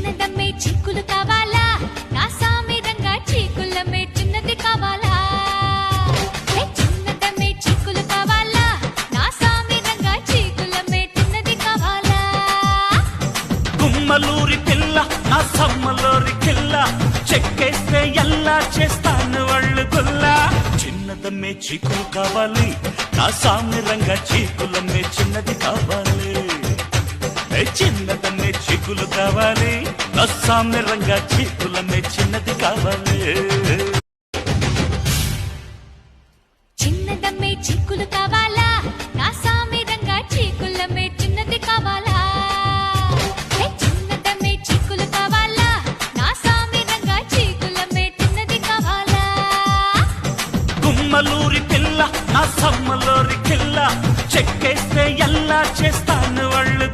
చిన్నదమ్మే చిక్కులు కావాలా నా సామి రంగా చీకులమ్మే చిన్నది కావాలా చిన్నదమ్మే చిక్కులు కావాలా నా సామి రంగా చీకులమ్మే చిన్నది కావాలా గుమ్మలూరి పిల్ల నా సమ్మలూరి కిల్ల చెక్కేస్తే ఎలా చేస్తాను వాళ్ళు గుల్లా చిన్నదమ్మే చీకులు కావాలి నా సామి రంగా చీకులమ్మే చిన్నది కావాలి చిన్నదమ్మే చీకులు కావాలి నా సామి రంగా చీకులమ్మే చిన్నది కావాలి చిన్నదమ్మే చిక్కులు కావాలా నా సామి రంగా చీకులమ్మే చిన్నది కావాలా చిన్నదమ్మే చిక్కులు కావాలా నా సామి రంగా చీకులమ్మే చిన్నది కావాలా గుమ్మలూరి పిల్ల నా సమ్మలూరి కిల్ల చెక్కేస్తే ఎలా చేస్తాను వాళ్ళు